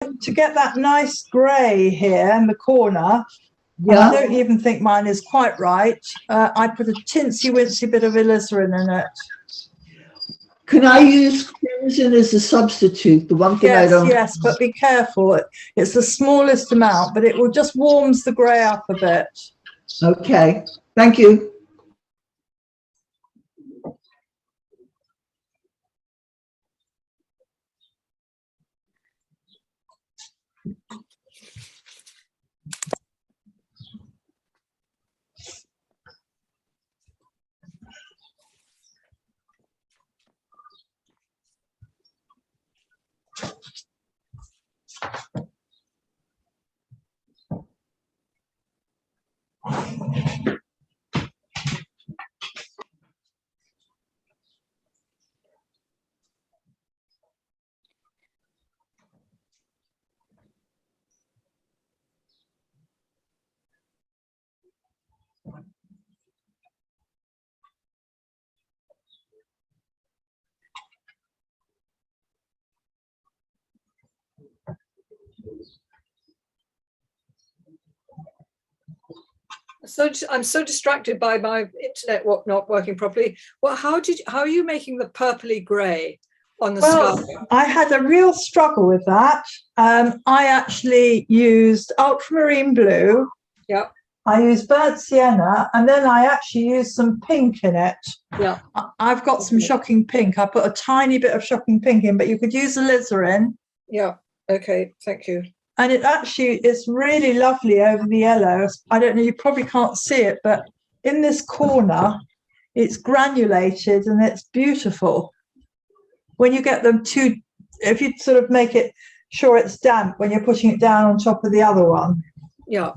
to get that nice grey here in the corner, Yeah. I don't even think mine is quite right. I put a tinsy-wincy bit of alizarin in it. Can I use crimson as a substitute? The one thing I don't. Yes, but be careful. It's the smallest amount, but it will just warms the grey up a bit. Okay, thank you. So I'm so distracted by my internet not working properly. Well, how are you making the purpley grey on the sky? I had a real struggle with that. I actually used ultramarine blue. Yeah. I used burnt sienna, and then I actually used some pink in it. Yeah. I've got some shocking pink. I put a tiny bit of shocking pink in, but you could use alizarin. Yeah. Okay. Thank you. And it actually is really lovely over the yellow. I don't know, you probably can't see it, but in this corner, it's granulated and it's beautiful. When you get them if you sort of make it sure it's damp when you're putting it down on top of the other one. Yeah.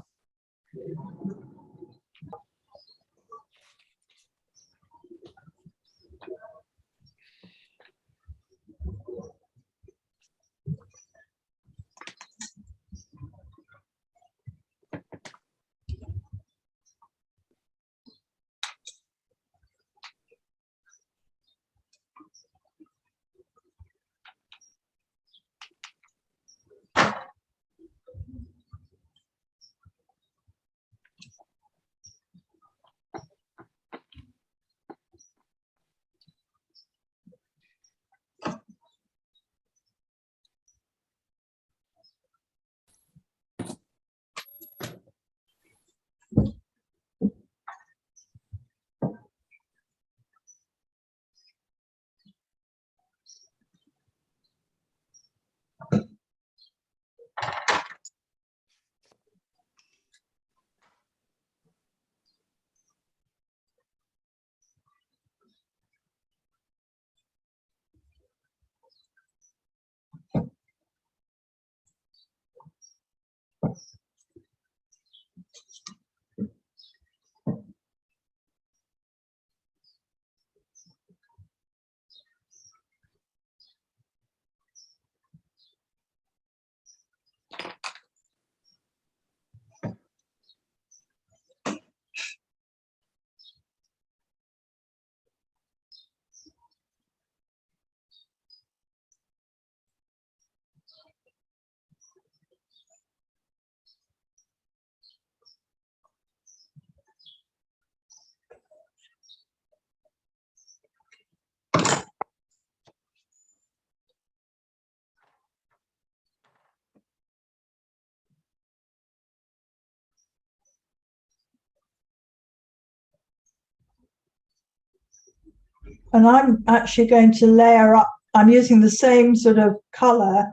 And I'm actually going to layer up. I'm using the same sort of colour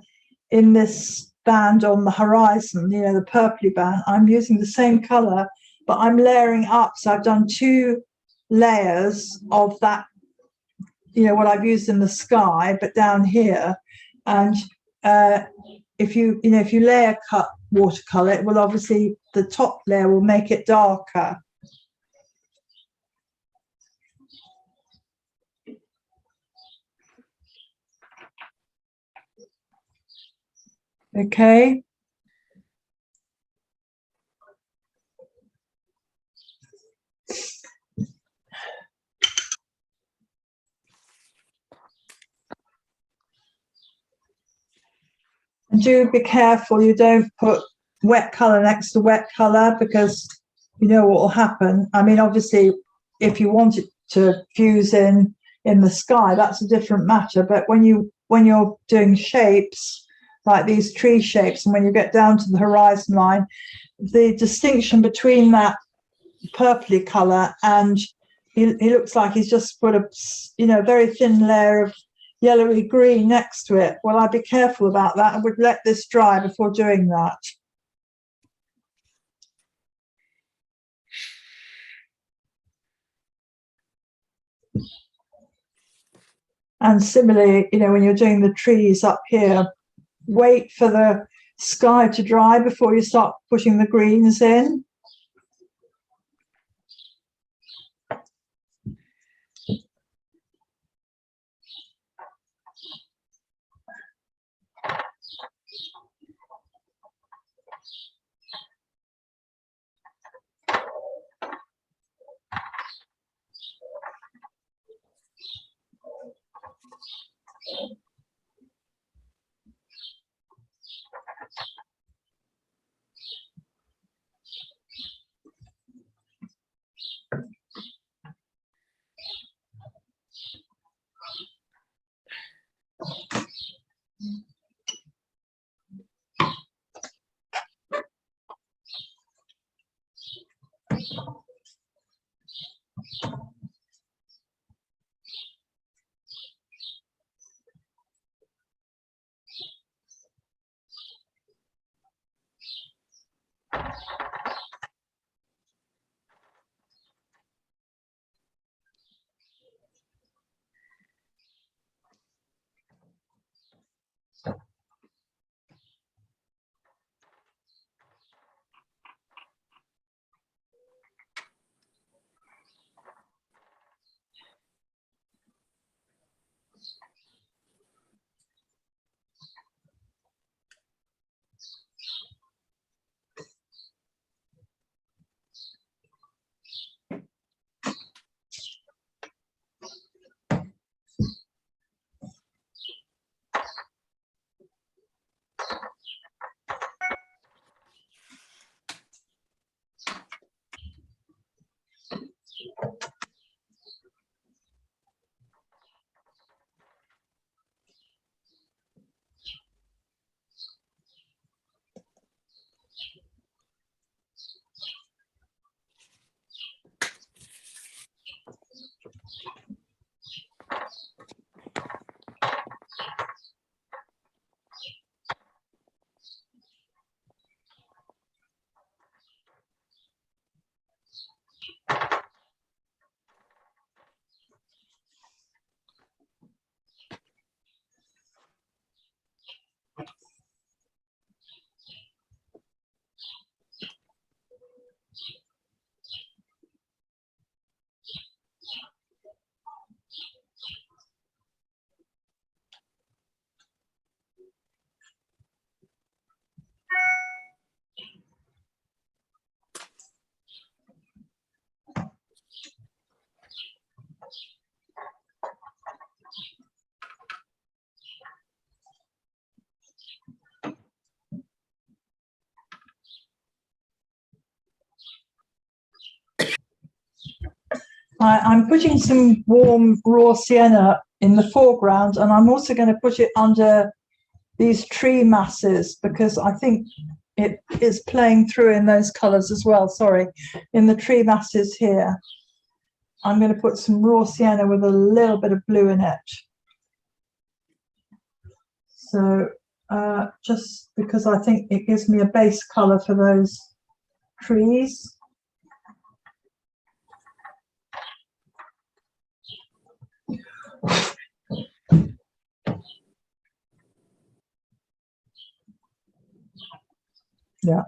in this band on the horizon, you know, the purpley band. I'm using the same colour, but I'm layering up. So I've done 2 layers of that, you know, what I've used in the sky, but down here. And if you layer cut watercolour, it will obviously, the top layer will make it darker. Okay. And do be careful you don't put wet colour next to wet colour, because you know what will happen. I mean, obviously, if you want it to fuse in the sky, that's a different matter. But when you're doing shapes like these tree shapes, and when you get down to the horizon line, the distinction between that purpley colour and he looks like he's just put a very thin layer of yellowy green next to it. Well, I'd be careful about that. I would let this dry before doing that. And similarly, when you're doing the trees up here, wait for the sky to dry before you start putting the greens in. I'm putting some warm raw sienna in the foreground, and I'm also going to put it under these tree masses because I think it is playing through in those colours as well. Sorry, in the tree masses here. I'm going to put some raw sienna with a little bit of blue in it. So just because I think it gives me a base colour for those trees. Yeah.